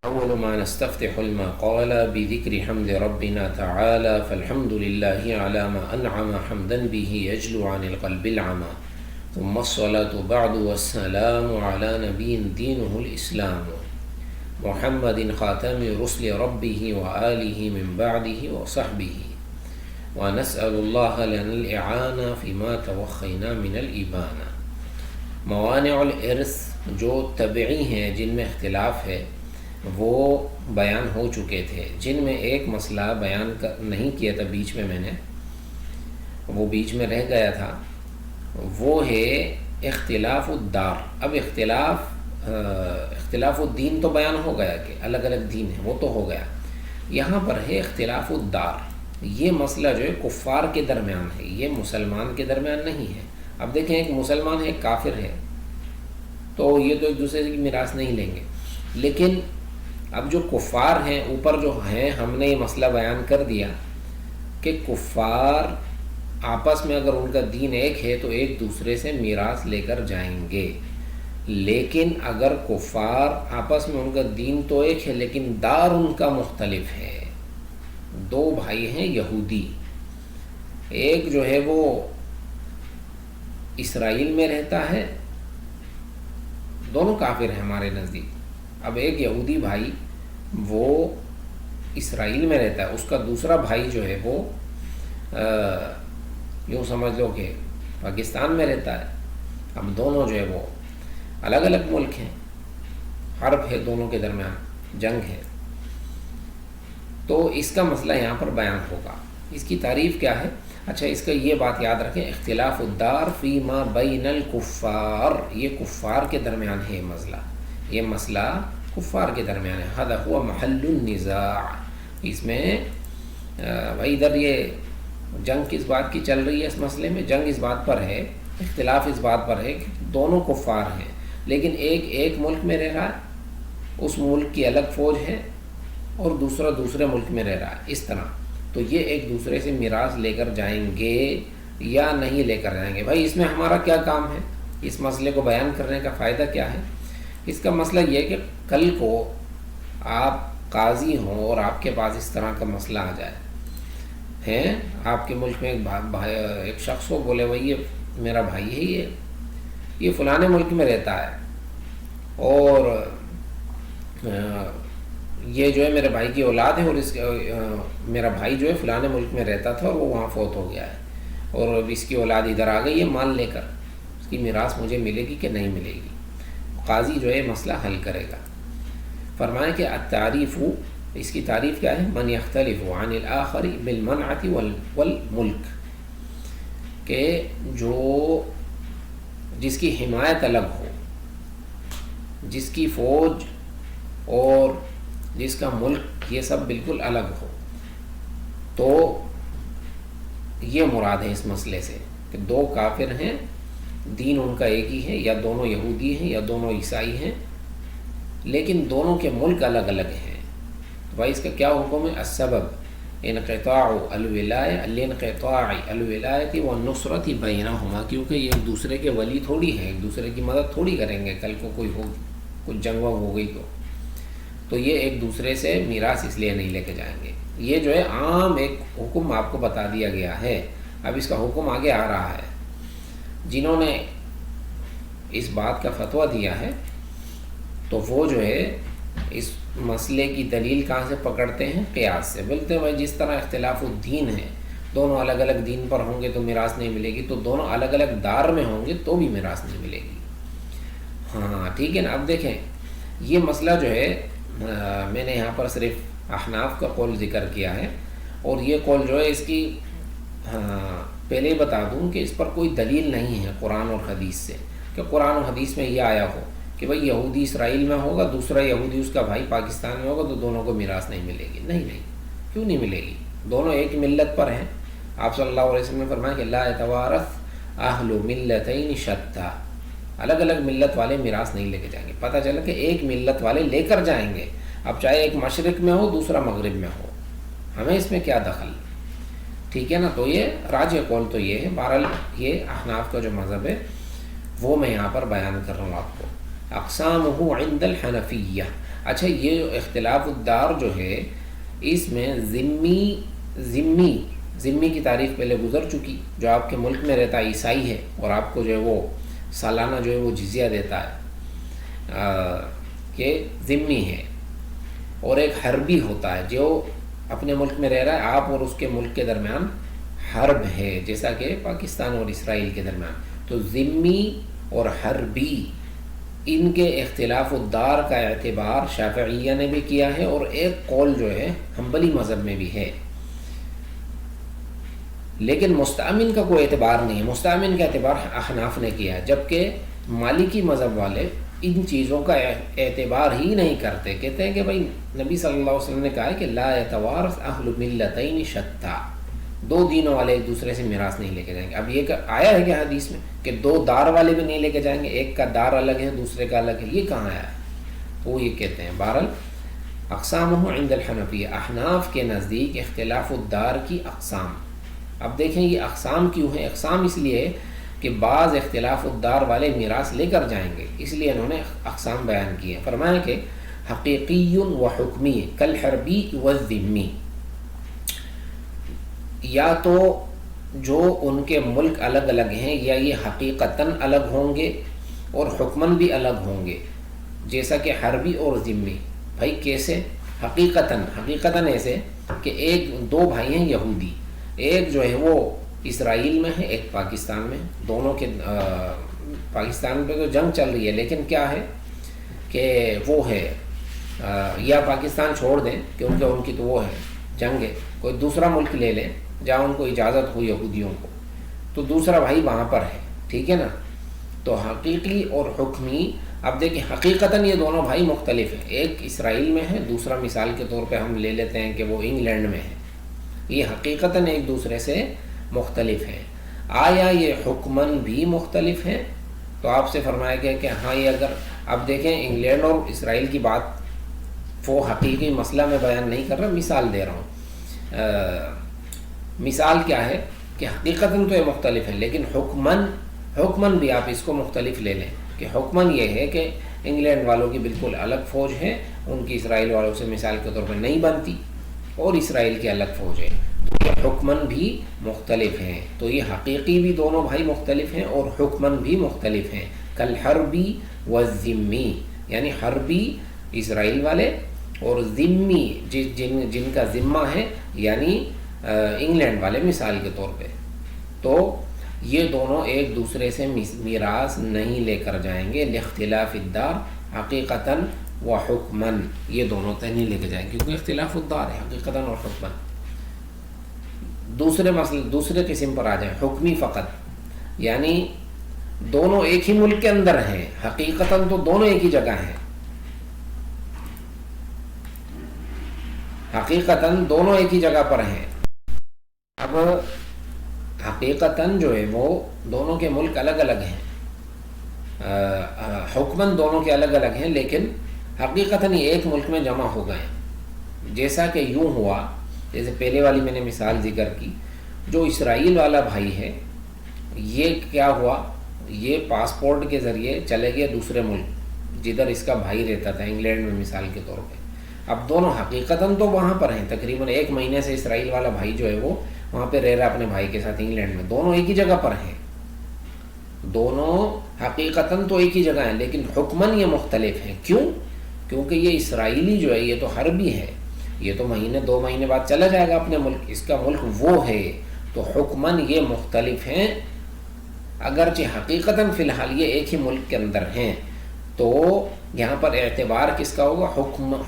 أول ما نستفتح المقال بذكر حمد ربنا تعالى فالحمد لله على ما أنعم حمدا به يجلو عن القلب العمى ثم الصلاة بعد والسلام على نبي دينه الإسلام محمد خاتم رسل ربه وآله من بعده وصحبه ونسأل الله لنا الإعانة فيما توخينا من الإبانة. موانع الارث جو طبعی ہیں جن میں اختلاف ہے وہ بیان ہو چکے تھے، جن میں ایک مسئلہ بیان نہیں کیا تھا بیچ میں نے، وہ بیچ میں رہ گیا تھا، وہ ہے اختلاف الدار. اب اختلاف الدین تو بیان ہو گیا کہ الگ الگ دین ہے، وہ تو ہو گیا. یہاں پر ہے اختلاف الدار. یہ مسئلہ جو ہے کفار کے درمیان ہے، یہ مسلمان کے درمیان نہیں ہے. اب دیکھیں ایک مسلمان ہے ایک کافر ہے تو یہ تو ایک دوسرے کی میراث نہیں لیں گے، لیکن اب جو کفار ہیں اوپر جو ہیں، ہم نے یہ مسئلہ بیان کر دیا کہ کفار آپس میں اگر ان کا دین ایک ہے تو ایک دوسرے سے میراث لے کر جائیں گے، لیکن اگر کفار آپس میں ان کا دین تو ایک ہے لیکن دار ان کا مختلف ہے. دو بھائی ہیں یہودی، ایک جو ہے وہ اسرائیل میں رہتا ہے، دونوں کافر ہیں ہمارے نزدیک. اب ایک یہودی بھائی وہ اسرائیل میں رہتا ہے، اس کا دوسرا بھائی جو ہے وہ یوں سمجھ لو کہ پاکستان میں رہتا ہے. اب دونوں جو ہے وہ الگ الگ ملک ہیں، حرب ہے دونوں کے درمیان، جنگ ہے. تو اس کا مسئلہ یہاں پر بیان ہوگا. اس کی تعریف کیا ہے؟ اچھا اس کا یہ بات یاد رکھیں، اختلاف الدار فی ما بین الکفار، یہ کفار کے درمیان ہے مسئلہ، یہ مسئلہ کفار کے درمیان ہے. ھذا هو محل النزاع. اس میں بھائی ادھر یہ جنگ کس بات کی چل رہی ہے؟ اس مسئلے میں جنگ اس بات پر ہے، اختلاف اس بات پر ہے کہ دونوں کفار ہیں لیکن ایک ملک میں رہ رہا ہے، اس ملک کی الگ فوج ہے اور دوسرا دوسرے ملک میں رہ رہا ہے. اس طرح تو یہ ایک دوسرے سے میراث لے کر جائیں گے یا نہیں لے کر جائیں گے. بھائی اس میں ہمارا کیا کام ہے؟ اس مسئلے کو بیان کرنے کا فائدہ کیا ہے؟ اس کا مسئلہ یہ کہ کل کو آپ قاضی ہوں اور آپ کے پاس اس طرح کا مسئلہ آ جائے ہیں، آپ کے ملک میں ایک شخص کو بولے بھائی یہ میرا بھائی ہے، یہ فلانے ملک میں رہتا ہے اور یہ جو ہے میرے بھائی کی اولاد ہے اور میرا بھائی جو ہے فلانے ملک میں رہتا تھا اور وہ وہاں فوت ہو گیا ہے اور اس کی اولاد ادھر آ گئی ہے، مال لے کر اس کی میراث مجھے ملے گی کہ نہیں ملے گی؟ قاضی جو ہے مسئلہ حل کرے گا. فرمائیں کہ التعریف، اس کی تعریف کیا ہے؟ من یختلف عن الآخر بالمنعۃ والملک، کہ جو جس کی حمایت الگ ہو، جس کی فوج اور جس کا ملک یہ سب بالکل الگ ہو، تو یہ مراد ہے اس مسئلے سے کہ دو کافر ہیں، دین ان کا ایک ہی ہے، یا دونوں یہودی ہیں یا دونوں عیسائی ہیں لیکن دونوں کے ملک الگ الگ ہیں. تو بھائی اس کا کیا حکم ہے؟ السبب انقطاع الولایۃ والنصرۃ بینہما، کیونکہ یہ ایک دوسرے کے ولی تھوڑی ہیں، ایک دوسرے کی مدد تھوڑی کریں گے. کل کو کوئی جنگ ہو گئی تو یہ ایک دوسرے سے میراث اس لیے نہیں لے کے جائیں گے. یہ جو ہے عام ایک حکم آپ کو بتا دیا گیا ہے. اب اس کا حکم آگے آ رہا ہے. جنہوں نے اس بات کا فتویٰ دیا ہے تو وہ جو ہے اس مسئلے کی دلیل کہاں سے پکڑتے ہیں؟ قیاس سے. بولتے ہیں بھائی جس طرح اختلاف الدین ہے، دونوں الگ الگ دین پر ہوں گے تو میراث نہیں ملے گی، تو دونوں الگ الگ دار میں ہوں گے تو بھی میراث نہیں ملے گی. ہاں ٹھیک ہے نا. اب دیکھیں یہ مسئلہ جو ہے میں نے یہاں پر صرف احناف کا قول ذکر کیا ہے، اور یہ قول جو ہے اس کی پہلے ہی بتا دوں کہ اس پر کوئی دلیل نہیں ہے قرآن اور حدیث سے، کہ قرآن اور حدیث میں یہ آیا ہو کہ بھئی یہودی اسرائیل میں ہوگا، دوسرا یہودی اس کا بھائی پاکستان میں ہوگا تو دونوں کو میراث نہیں ملے گی. نہیں، کیوں نہیں ملے گی؟ دونوں ایک ملت پر ہیں. آپ صلی اللہ علیہ وسلم نے فرمایا کہ لا یتوارث اہل ملتین شتیٰ، الگ الگ ملت والے میراث نہیں لے کے جائیں گے. پتہ چلا کہ ایک ملت والے لے کر جائیں گے، اب چاہے ایک مشرق میں ہو دوسرا مغرب میں ہو، ہمیں اس میں کیا دخل؟ ٹھیک ہے نا. تو یہ راجح قول تو یہ ہے. بہرحال یہ احناف کا جو مذہب ہے وہ میں یہاں پر بیان کر رہا ہوں آپ کو. اقسامہ عند الحنفیہ، اچھا یہ جو اختلاف الدار جو ہے اس میں ذمی کی تعریف پہلے گزر چکی، جو آپ کے ملک میں رہتا ہے عیسائی ہے اور آپ کو جو ہے وہ سالانہ جو ہے وہ جزیہ دیتا ہے، یہ ذمی ہے۔ اور ایک حربی ہوتا ہے جو اپنے ملک میں رہ رہا ہے، آپ اور اس کے ملک کے درمیان حرب ہے، جیسا کہ پاکستان اور اسرائیل کے درمیان۔ تو ذمی اور حربی ان کے اختلاف الدار کا اعتبار شافعیہ نے بھی کیا ہے، اور ایک قول جو ہے حنبلی مذہب میں بھی ہے، لیکن مستأمن کا کوئی اعتبار نہیں ہے۔ مستأمن کا اعتبار احناف نے کیا ہے، جبکہ مالکی مذہب والے ان چیزوں کا اعتبار ہی نہیں کرتے، کہتے ہیں کہ بھائی نبی صلی اللہ علیہ وسلم نے کہا ہے کہ لا یتوارث اہل ملتین شتیٰ، دو دینوں والے ایک دوسرے سے میراث نہیں لے کے جائیں گے۔ اب یہ آیا ہے کہ حدیث میں کہ دو دار والے بھی نہیں لے کے جائیں گے، ایک کا دار الگ ہے دوسرے کا الگ ہے، یہ کہاں آیا ہے؟ تو وہ یہ کہتے ہیں بہرحال اقسامہ عند الحنفیہ، احناف کے نزدیک اختلاف الدار کی اقسام۔ اب دیکھیں یہ اقسام کیوں ہیں؟ اقسام اس لیے کہ بعض اختلاف الدار والے میراث لے کر جائیں گے، اس لیے انہوں نے اقسام بیان کیے ہیں۔ فرمایا کہ حقیقی و حکمی کالحربی والذمی، یا تو جو ان کے ملک الگ الگ ہیں یا یہ حقیقتاً الگ ہوں گے اور حکماً بھی الگ ہوں گے، جیسا کہ حربی اور ذمی۔ بھائی کیسے؟ حقیقتاً ایسے کہ دو بھائی ہیں یہودی، ایک جو ہے وہ اسرائیل میں ہے، ایک پاکستان میں، دونوں کے پاکستان پہ تو جنگ چل رہی ہے، لیکن کیا ہے کہ وہ ہے یا پاکستان چھوڑ دیں کیونکہ ان کی تو وہ ہے جنگ ہے، کوئی دوسرا ملک لے لیں جہاں ان کو اجازت ہو یہودیوں کو، تو دوسرا بھائی وہاں پر ہے، ٹھیک ہے نا۔ تو حقیقی اور حکمی، اب دیکھیں حقیقتاً یہ دونوں بھائی مختلف ہیں، ایک اسرائیل میں ہے، دوسرا مثال کے طور پہ ہم لے لیتے ہیں کہ وہ انگلینڈ میں ہے، یہ حقیقتاً ایک دوسرے سے مختلف ہیں۔ آیا یہ حکماً بھی مختلف ہیں؟ تو آپ سے فرمایا گیا کہ ہاں یہ اگر، اب دیکھیں انگلینڈ اور اسرائیل کی بات وہ حقیقی مسئلہ میں بیان نہیں کر رہا، مثال دے رہا ہوں۔ مثال کیا ہے کہ حقیقتاً تو یہ مختلف ہیں، لیکن حکماً بھی آپ اس کو مختلف لے لیں کہ حکماً یہ ہے کہ انگلینڈ والوں کی بالکل الگ فوج ہے، ان کی اسرائیل والوں سے مثال کے طور پر نہیں بنتی، اور اسرائیل کی الگ فوج ہے، تو یہ حکماً بھی مختلف ہیں۔ تو یہ حقیقی بھی دونوں بھائی مختلف ہیں اور حکماً بھی مختلف ہیں، کالحربی والذمی، یعنی حربی اسرائیل والے اور ذمی جن کا ذمہ ہے یعنی انگلینڈ والے مثال کے طور پہ۔ تو یہ دونوں ایک دوسرے سے میراث نہیں لے کر جائیں گے، لاختلاف الدار حقیقتاً و حکماً، یہ دونوں طے نہیں لے کے جائیں گے کیونکہ اختلاف الدار ہے حقیقتاً اور حکماً۔ دوسرے قسم پر آ جائیں، حکمی فقط، یعنی دونوں ایک ہی ملک کے اندر ہیں، حقیقتاً تو دونوں ایک ہی جگہ ہیں، حقیقتاً دونوں ایک ہی جگہ پر ہیں۔ اب حقیقتاً جو ہے وہ دونوں کے ملک الگ الگ ہیں، حکماً دونوں کے الگ الگ ہیں، لیکن حقیقتاً یہ ایک ملک میں جمع ہو گئے ہیں۔ جیسا کہ یوں ہوا، جیسے پہلے والی میں نے مثال ذکر کی، جو اسرائیل والا بھائی ہے یہ کیا ہوا، یہ پاسپورٹ کے ذریعے چلے گئے دوسرے ملک جدھر اس کا بھائی رہتا تھا، انگلینڈ میں مثال کے طور پہ۔ اب دونوں حقیقتاً تو وہاں پر ہیں، تقریباً 1 مہینے سے اسرائیل والا بھائی جو ہے وہ وہاں پہ رہ رہا اپنے بھائی کے ساتھ انگلینڈ میں، دونوں ایک ہی جگہ پر ہیں، دونوں حقیقتاً تو ایک ہی جگہ ہیں لیکن حکماً یہ مختلف ہیں۔ کیوں؟ کیونکہ یہ اسرائیلی جو ہے یہ تو حربی ہے، یہ تو 1-2 مہینے بعد چلا جائے گا اپنے ملک، اس کا ملک وہ ہے، تو حکماً یہ مختلف ہیں، اگرچہ حقیقتاً فی الحال یہ ایک ہی ملک کے اندر ہیں۔ تو یہاں پر اعتبار کس کا ہوگا؟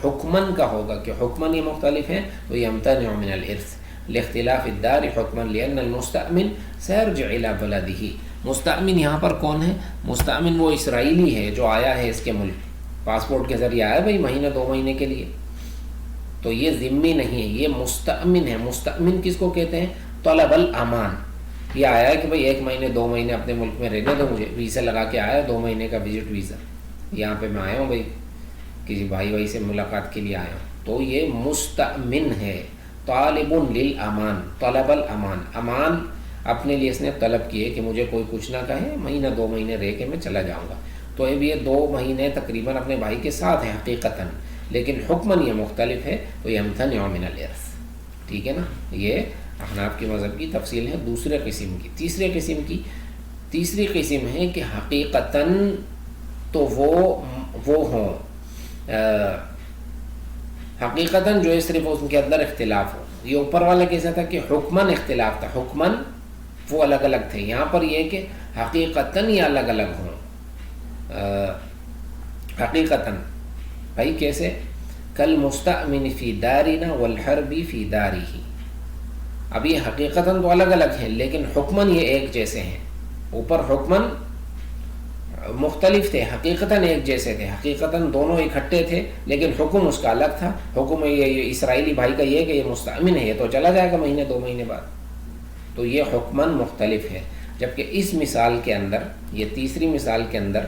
حکماً کا ہوگا، کہ حکماً یہ مختلف ہیں، تو یمتنع من الارث لاختلاف الدار حکماً لأن المستأمن سيرجع إلى بلده۔ مستأمن یہاں پر کون ہے؟ مستأمن وہ اسرائیلی ہے جو آیا ہے اس کے ملک، پاسپورٹ کے ذریعے آیا بھائی 1-2 مہینے کے لیے، تو یہ ذمی نہیں ہے، یہ مستأمن ہے۔ مستأمن کس کو کہتے ہیں؟ طلب الامان، یہ آیا ہے کہ بھائی 1-2 مہینے اپنے ملک میں رہنے دو مجھے، ویزا لگا کے آیا 2 مہینے کا وزٹ ویزا، یہاں پہ میں آیا ہوں بھائی کسی بھائی سے ملاقات کے لیے آیا ہوں، تو یہ مستأمن ہے۔ طالب للامان، طلب الامان، امان اپنے لیے اس نے طلب کیے کہ مجھے کوئی کچھ نہ کہے، 1-2 مہینے رہ کے میں چلا جاؤں گا، تو اب یہ 2 مہینے تقریباً اپنے بھائی کے ساتھ ہے حقیقتاً، لیکن حکماً یہ مختلف ہے، تو یمتنع من الارث. ٹھیک ہے نا، یہ احناف کے مذہب کی تفصیل ہے دوسرے قسم کی. تیسری قسم ہے کہ حقیقتاً تو وہ ہوں حقیقتاً جو ہے صرف ان کے اندر اختلاف ہو. یہ اوپر والا کیسا تھا کہ حکماً اختلاف تھا، حکماً وہ الگ الگ تھے. یہاں پر یہ کہ حقیقتاً یہ الگ الگ ہوں. حقیقتاً بھائی کیسے؟ کل مستأمن فی دارنا والحربی فی دارہ. اب یہ حقیقتاً تو الگ الگ ہیں لیکن حکماً یہ ایک جیسے ہیں. اوپر حکماً مختلف تھے، حقیقتاً ایک جیسے تھے. حقیقتاً دونوں اکٹھے تھے لیکن حکم اس کا الگ تھا. حکم یہ اسرائیلی بھائی کا یہ کہ یہ مستأمن ہے، یہ تو چلا جائے گا مہینے 2 مہینے بعد. تو یہ حکماً مختلف ہے. جبکہ اس مثال کے اندر، یہ تیسری مثال کے اندر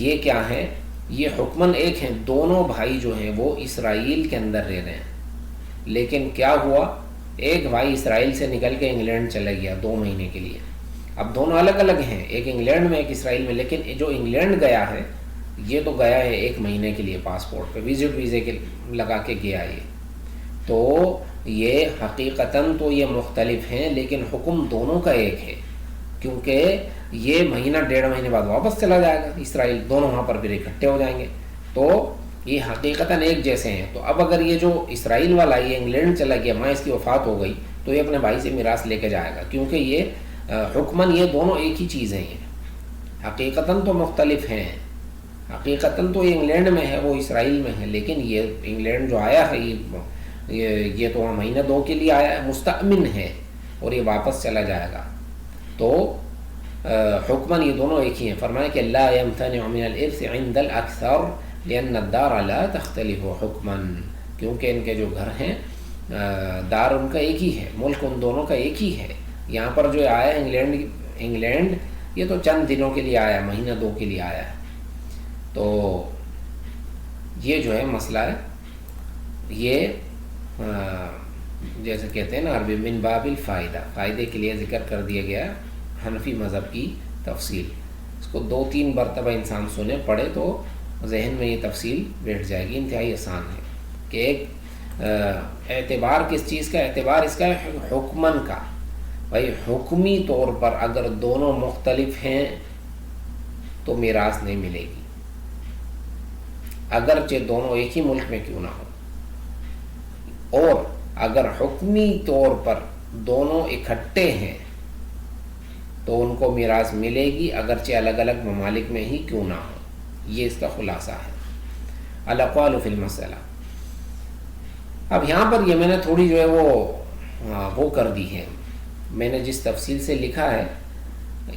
یہ کیا ہے؟ یہ حکماً ایک ہیں. دونوں بھائی جو ہیں وہ اسرائیل کے اندر رہ رہے ہیں، لیکن کیا ہوا؟ ایک بھائی اسرائیل سے نکل کے انگلینڈ چلا گیا 2 مہینے کے لیے. اب دونوں الگ الگ ہیں، ایک انگلینڈ میں ایک اسرائیل میں. لیکن جو انگلینڈ گیا ہے یہ تو گیا ہے 1 مہینے کے لیے پاسپورٹ پہ، وزٹ ویزے کے لگا کے گیا یہ. تو یہ حقیقتاً تو یہ مختلف ہیں لیکن حکم دونوں کا ایک ہے، کیونکہ یہ مہینہ 1.5 مہینے بعد واپس چلا جائے گا اسرائیل. دونوں وہاں پر پھر اکٹھے ہو جائیں گے. تو یہ حقیقتاً ایک جیسے ہیں. تو اب اگر یہ جو اسرائیل والا یہ انگلینڈ چلا گیا، ماں اس کی وفات ہو گئی، تو یہ اپنے بھائی سے میراث لے کے جائے گا، کیونکہ یہ حکماً یہ دونوں ایک ہی چیزیں ہیں. حقیقتاً تو مختلف ہیں. حقیقتاً تو یہ انگلینڈ میں ہے، وہ اسرائیل میں ہے، لیکن یہ انگلینڈ جو آیا ہے یہ تو وہاں مہینہ 2 کے لیے آیا ہے، مستأمن ہے اور یہ واپس چلا جائے گا. تو حکماً یہ دونوں ایک ہی ہیں. فرمایا کہ لا يمتنع من الارث عند الاکثر لان الدار لا تختلف حکماً، کیونکہ ان کے جو گھر ہیں دار ان کا ایک ہی ہے، ملک ان دونوں کا ایک ہی ہے. یہاں پر جو آیا انگلینڈ یہ تو چند دنوں کے لیے آیا، مہینہ 2 کے لیے آیا ہے. تو یہ جو ہے مسئلہ ہے، یہ جیسے کہتے ہیں نا عربی من باب الفائدہ، فائدے کے لیے ذکر کر دیا گیا حنفی مذہب کی تفصیل. اس کو 2-3 مرتبہ انسان سنے پڑھے تو ذہن میں یہ تفصیل بیٹھ جائے گی. انتہائی آسان ہے کہ ایک اعتبار کس چیز کا؟ اعتبار اس کا ہے حکمن کا. بھائی حکمی طور پر اگر دونوں مختلف ہیں تو میراث نہیں ملے گی، اگرچہ دونوں ایک ہی ملک میں کیوں نہ ہو. اور اگر حکمی طور پر دونوں اکٹھے ہیں تو ان کو میراث ملے گی، اگرچہ الگ الگ ممالک میں ہی کیوں نہ ہو. یہ اس کا خلاصہ ہے. الاقوال فی المسئلہ. اب یہاں پر یہ میں نے تھوڑی جو ہے وہ کر دی ہے، میں نے جس تفصیل سے لکھا ہے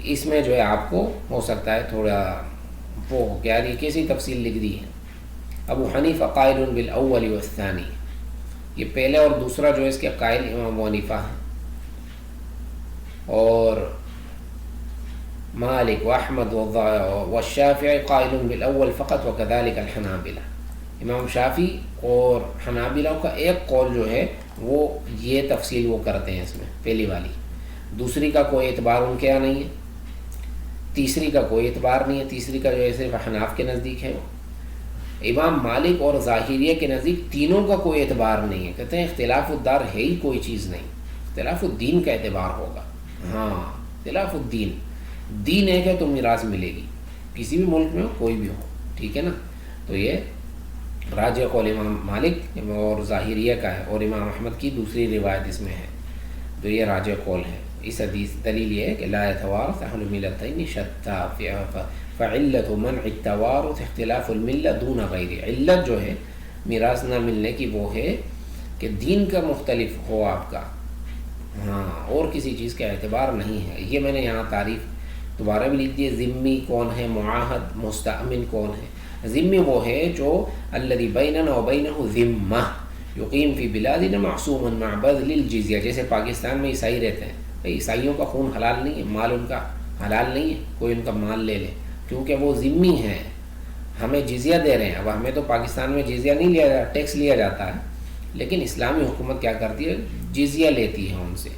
اس میں جو ہے آپ کو ہو سکتا ہے تھوڑا وہ ہو گیا، یہ کیسی تفصیل لکھ دی ہے. ابو حنیفہ قائل بالاول والثانی، یہ پہلے اور دوسرا جو ہے اس کے قائل امام ابو حنیفہ ہیں. اور مالک واحمد والشافعی قائل بالاول فقط وكذلك الحنابلہ. امام شافعی اور حنابلہ کا ایک قول جو ہے وہ یہ تفصیل وہ کرتے ہیں اس میں، پہلی والی. دوسری کا کوئی اعتبار ان کے یہاں نہیں ہے، تیسری کا کوئی اعتبار نہیں ہے. تیسری کا جو ہے صرف حناف کے نزدیک ہے. وہ امام مالک اور ظاہریہ کے نزدیک تینوں کا کوئی اعتبار نہیں ہے. کہتے ہیں اختلاف الدار ہے ہی کوئی چیز نہیں، اختلاف الدین کا اعتبار ہوگا. ہاں اختلاف الدین، دین ایک ہے تو میراث ملے گی کسی بھی ملک میں ہو، کوئی بھی ہو. ٹھیک ہے نا. تو یہ راجح قول امام مالک اور ظاہریہ کا ہے، اور امام احمد کی دوسری روایت اس میں ہے. تو یہ راجح قول ہے. اس حدیث دلیل یہ ہے کہ لا يتوارث اهل الملتين شتى فعلة منع التوارث اختلاف الملة دون غیر. علت جو ہے میراث نہ ملنے کی وہ ہے کہ دین کا مختلف ہو آپ کا، ہاں، اور کسی چیز کا اعتبار نہیں ہے. یہ میں نے یہاں تعریف دوبارہ بھی لکھ دی ہے. ذمی کون ہے، معاہد مستأمن کون ہے. ذمی وہ ہے جو الذی بیننا وبینہ ذمہ یقیم فی بلادنا معصوما مع بذل الجزیہ. جیسے پاکستان میں عیسائی رہتے ہیں، عیسائیوں کا خون حلال نہیں ہے، مال ان کا حلال نہیں ہے، کوئی ان کا مال لے لے، کیونکہ وہ ذمی ہیں، ہمیں جزیہ دے رہے ہیں. اب ہمیں تو پاکستان میں جزیہ نہیں لیا جاتا، ٹیکس لیا جاتا ہے، لیکن اسلامی حکومت کیا کرتی ہے؟ جزیہ لیتی ہے ان سے.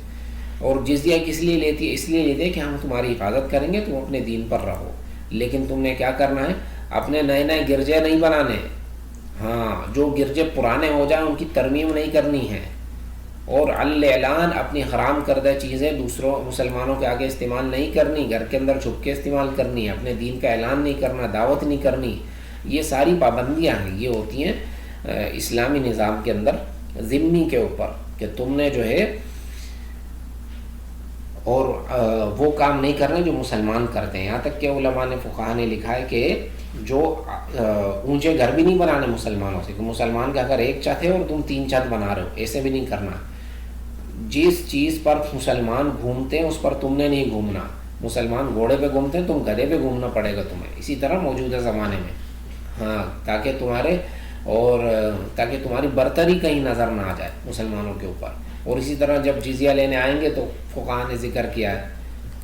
اور جزیہ کس لیے لیتی ہے؟ اس لیے لیتے ہیں کہ ہم تمہاری حفاظت کریں گے، تم اپنے دین پر رہو. لیکن تم نے کیا کرنا ہے؟ اپنے نئے نئے گرجے نہیں بنانے، ہاں جو گرجے پرانے ہو جائیں ان کی ترمیم نہیں کرنی ہے، اور الاعلان اپنی حرام کردہ چیزیں دوسروں مسلمانوں کے آگے استعمال نہیں کرنی، گھر کے اندر چھپ کے استعمال کرنی، اپنے دین کا اعلان نہیں کرنا، دعوت نہیں کرنی، یہ ساری پابندیاں ہیں، یہ ہوتی ہیں اسلامی نظام کے اندر ذمی کے اوپر کہ تم نے جو ہے اور وہ کام نہیں کرنے جو مسلمان کرتے ہیں. یہاں تک کہ علماء نے فقہاء نے لکھا ہے کہ جو اونچے گھر بھی نہیں بنانے مسلمانوں سے، کہ مسلمان کا اگر ایک چھت ہے اور تم 3 چھت بنا رہے ہو، ایسے بھی نہیں کرنا. جس چیز پر مسلمان گھومتے ہیں اس پر تم نے نہیں گھومنا. مسلمان گھوڑے پہ گھومتے ہیں، تم گدھے پہ گھومنا پڑے گا تمہیں. اسی طرح موجودہ زمانے میں ہاں تاکہ تمہاری برتری کہیں نظر نہ آ جائے مسلمانوں کے اوپر. اور اسی طرح جب جزیہ لینے آئیں گے تو فقہاء نے ذکر کیا ہے،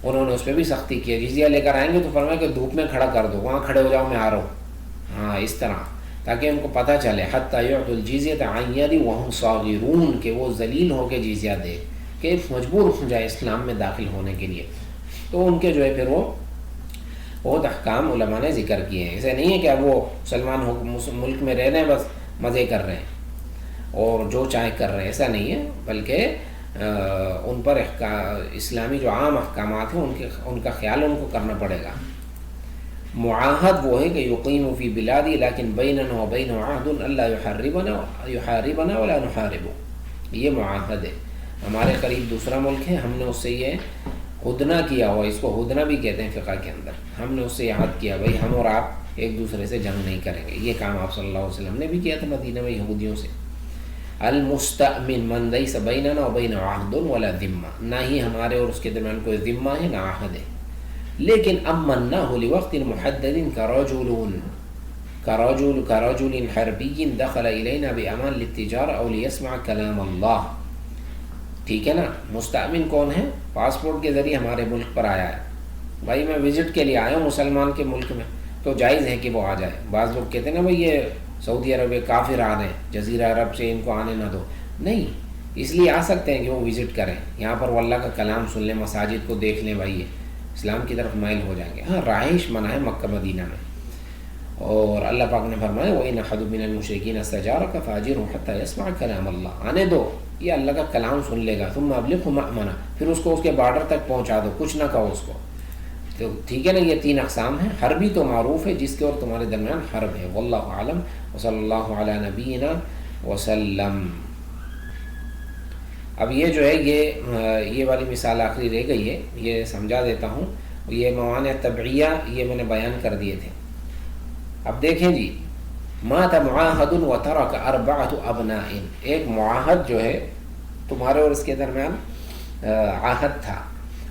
انہوں نے اس پہ بھی سختی کی ہے. جزیہ لے کر آئیں گے تو فرمایا کہ دھوپ میں کھڑا کر دو، وہاں کھڑے ہو جاؤ، میں آ رہا ہوں. ہاں اس طرح تاکہ ان کو پتہ چلے حتی یعطوا الجزیۃ عن ید وہم صاغرون، کہ وہ ذلیل ہو کے جزیہ دے، کہ مجبور ہو جائے اسلام میں داخل ہونے کے لیے. تو ان کے جو ہے پھر وہ بہت احکام علماء نے ذکر کیے ہیں. ایسے نہیں ہے کہ اب وہ مسلمان ملک میں رہ رہے ہیں بس مزے کر رہے ہیں اور جو چاہے کر رہے ہیں، ایسا نہیں ہے، بلکہ ان پر اسلامی جو عام احکامات ہیں ان کا خیال ان کو کرنا پڑے گا. معاہد وہ ہے کہ یقیم فی بلادی لیکن بیننا و بین عہد اللہ یحاربنا ولا نحارب. یہ معاہد ہے، ہمارے قریب دوسرا ملک ہے، ہم نے اس سے یہ ہدنہ کیا ہوا، اس کو ہدنہ بھی کہتے ہیں فقہ کے اندر. ہم نے اس سے عہد کیا بھائی ہم اور آپ ایک دوسرے سے جنگ نہیں کریں گے. یہ کام آپ صلی اللہ علیہ وسلم نے بھی کیا تھا مدینہ میں یہودیوں سے. المستأمن من لیس بیننا و بین عہد ولا ذمہ، نہ ہی ہمارے اور اس کے درمیان کوئی ذمہ ہے نہ عہد ہے. لیکن امناہ لوقت محدد كرجل حربی دخل الینا بامان للتجارہ او لیسمع کلام اللہ. ٹھیک ہے نا. مستأمن کون ہے؟ پاسپورٹ کے ذریعے ہمارے ملک پر آیا ہے، بھائی میں وزٹ کے لیے آیا ہوں مسلمان کے ملک میں، تو جائز ہے کہ وہ آ جائے. بعض لوگ کہتے ہیں نا بھائی یہ سعودی عرب کافر آ رہے ہیں، جزیرہ عرب سے ان کو آنے نہ دو. نہیں، اس لیے آ سکتے ہیں کہ وہ وزٹ کریں، یہاں پر وہ اللہ کا کلام سن لیں، مساجد کو دیکھ لیں، بھائی اسلام کی طرف مائل ہو جائیں گے. ہاں رہائش منع ہے مکہ مدینہ میں، اور اللہ پاک نے فرمایا وَإِنْ أَحَدٌ مِّنَ الْمُشْرِكِينَ اسْتَجَارَكَ فَأَجِرْهُ حَتَّى يَسْمَعَ كَلَامَ اللَّهِ. آنے دو، یہ اللہ کا کلام سن لے گا. ثُمَّ أَبْلِغْهُ مَأْمَنَهُ، پھر اس کو اس کے بارڈر تک پہنچا دو، کچھ نہ کہو اس کو. تو ٹھیک ہے نا. یہ 3 اقسام ہیں. حربی تو معروف ہے جس کے اور تمہارے درمیان حرب ہے. واللہ اعلم وصلی اللہ علی نبینا وسلم. اب یہ جو ہے یہ والی مثال آخری رہ گئی ہے، یہ سمجھا دیتا ہوں. یہ موانع طبعیہ یہ میں نے بیان کر دیے تھے. اب دیکھیں جی، مات معاہد وترک 4 ابناء. ایک معاہد جو ہے تمہارے اور اس کے درمیان عہد تھا،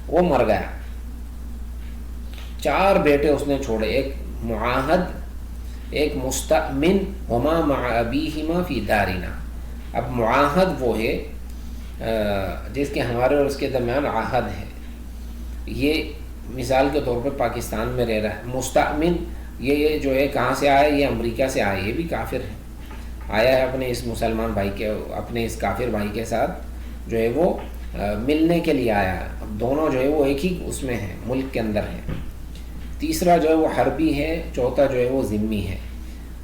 وہ مر گیا. 4 بیٹے اس نے چھوڑے، ایک معاہد، ایک مستأمن، ہما مع ابیہما فی دارنا. اب معاہد وہ ہے جس کے ہمارے اور اس کے درمیان عہد ہے. یہ مثال کے طور پہ پاکستان میں رہ رہا ہے. مستأمن یہ جو ہے کہاں سے آیا؟ یہ امریکہ سے آیا. یہ بھی کافر ہے، آیا ہے اپنے اس مسلمان بھائی کے، اپنے اس کافر بھائی کے ساتھ جو ہے وہ ملنے کے لیے آیا ہے. اب دونوں جو ہے وہ ایک ہی اس میں ہیں، ملک کے اندر ہیں. تیسرا جو ہے وہ حربی ہے، چوتھا جو ہے وہ ذمی ہے.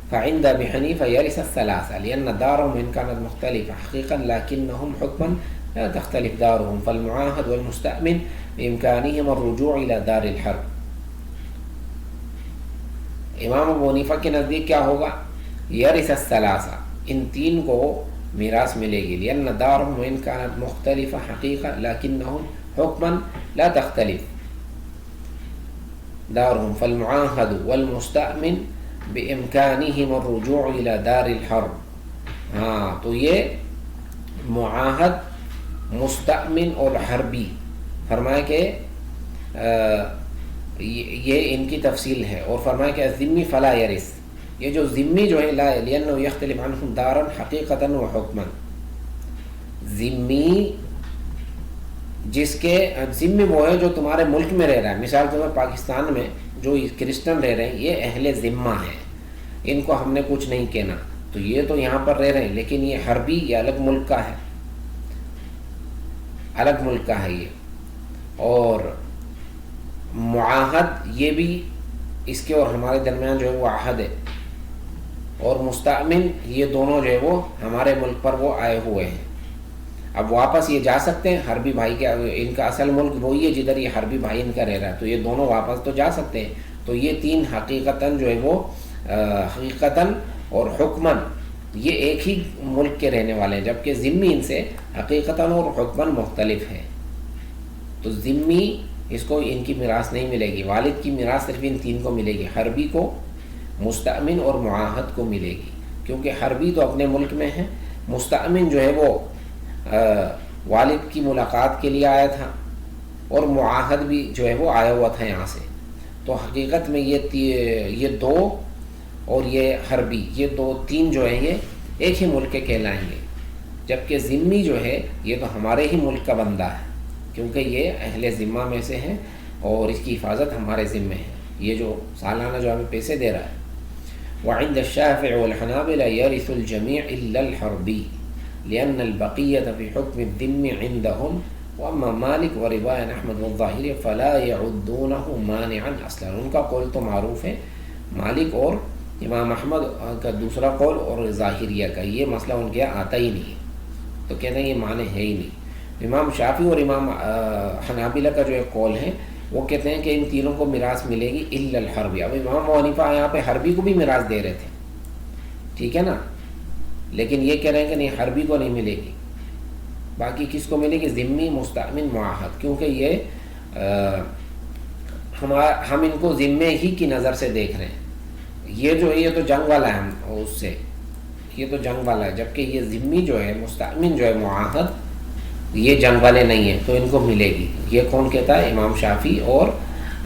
فعند ابی حنیفہ یرث الثلاثہ لأن دارهم إن كانت مختلفة حقیقا لكنهم حکما لا تختلف دارهم فالمعاهد والمستأمن بإمكانهما الرجوع إلى دار الحرب. امام ابو حنیفہ کے نزدیک کیا ہوگا؟ یرث الثلاثہ، ان 3 کو میراث ملے گی. لأن دارهم وإن كانت مختلفة حقیقا لكنهم حکما لا تختلف دارهم فالمعاهد والمستأمن بإمكانهما الرجوع إلى دار الحرب. ہاں تو یہ معاہد، مستأمن اور حربی فرمایا کہ یہ ان کی تفصیل ہے. اور فرمایا کہ ذمی فلا یرث، یہ جو ذمی جو ہے لا لأنه يختلف عنهم دارا حقیقتا و حکما. ذمی جس کے ذمی وہ ہے جو تمہارے ملک میں رہ رہا ہے. مثال کے طور پر پاکستان میں جو کرسچن رہ رہے ہیں یہ اہل ذمہ ہیں، ان کو ہم نے کچھ نہیں کہنا. تو یہ تو یہاں پر رہ رہے ہیں، لیکن یہ حربی یہ الگ ملک کا ہے، الگ ملک کا ہے یہ. اور معاہد یہ بھی اس کے اور ہمارے درمیان جو ہے وہ عہد ہے. اور مستأمن یہ دونوں جو ہے وہ ہمارے ملک پر وہ آئے ہوئے ہیں، اب واپس یہ جا سکتے ہیں، حربی بھائی کے ان کا اصل ملک وہی ہے جدھر یہ حربی بھائی ان کا رہ رہا ہے، تو یہ دونوں واپس تو جا سکتے ہیں. تو یہ تین حقیقتاً جو ہے وہ حقیقتاً اور حکماً یہ ایک ہی ملک کے رہنے والے ہیں، جبکہ ذمی ان سے حقیقتاً اور حکماً مختلف ہے. تو ذمی اس کو ان کی میراث نہیں ملے گی، والد کی میراث صرف ان تین کو ملے گی، حربی کو، مستأمن اور معاہد کو ملے گی، کیونکہ حربی تو اپنے ملک میں ہے، مستأمن جو ہے وہ والد کی ملاقات کے لیے آیا تھا، اور معاہد بھی جو ہے وہ آیا ہوا تھا یہاں سے. تو حقیقت میں یہ دو اور یہ حربی یہ دو تین جو ہیں یہ ایک ہی ملک کے کہلائیں گے، جبکہ ذمی جو ہے یہ تو ہمارے ہی ملک کا بندہ ہے، کیونکہ یہ اہل ذمہ میں سے ہیں اور اس کی حفاظت ہمارے ذمے ہے، یہ جو سالانہ جو ہمیں پیسے دے رہا ہے. وعند الشافعی والحنابلہ یرث الجمیع الا الحربی لأن البقیة فی حکم الذم عندهم، واما مالک ورواء احمد والظاہری فلا يعدونہ مانعا اصلا. ان کا قول تو معروف ہے، مالک اور امام احمد کا دوسرا قول اور ظاہریہ کا، یہ مسئلہ ان کے آتا ہی نہیں، تو کہتے ہیں یہ معنی ہے ہی نہیں. امام شافعی اور امام حنابلہ کا جو ایک قول ہے وہ کہتے ہیں کہ ان تینوں کو میراث ملے گی الا الحربی. اب امام ابو حنیفہ یہاں پہ حربی کو بھی میراث دے رہے تھے، ٹھیک ہے نا، لیکن یہ کہہ رہے ہیں کہ نہیں، حربی کو نہیں ملے گی. باقی کس کو ملے گی؟ ذمی، مستأمن، معاہد، کیونکہ یہ ہم ان کو ذمے ہی کی نظر سے دیکھ رہے ہیں. یہ جو ہے یہ تو جنگ والا ہے، ہم اس سے یہ تو جنگ والا ہے، جبکہ یہ ذمی جو ہے، مستأمن جو ہے، معاہد، یہ جنگ والے نہیں ہیں، تو ان کو ملے گی. یہ کون کہتا ہے؟ امام شافعی اور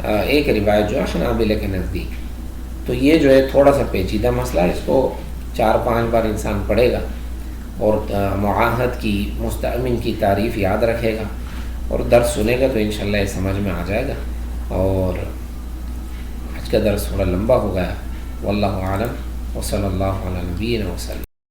ایک روایت جو ہے حنابلہ کے نزدیک. تو یہ جو ہے تھوڑا سا پیچیدہ مسئلہ، اس کو 4-5 بار انسان پڑھے گا اور معاہد کی، مستأمن کی تعریف یاد رکھے گا اور درس سنے گا تو انشاءاللہ یہ سمجھ میں آ جائے گا. اور آج کا درس تھوڑا لمبا ہو گیا، واللہ اعلم، وصلی اللہ علی نبینا وسلم.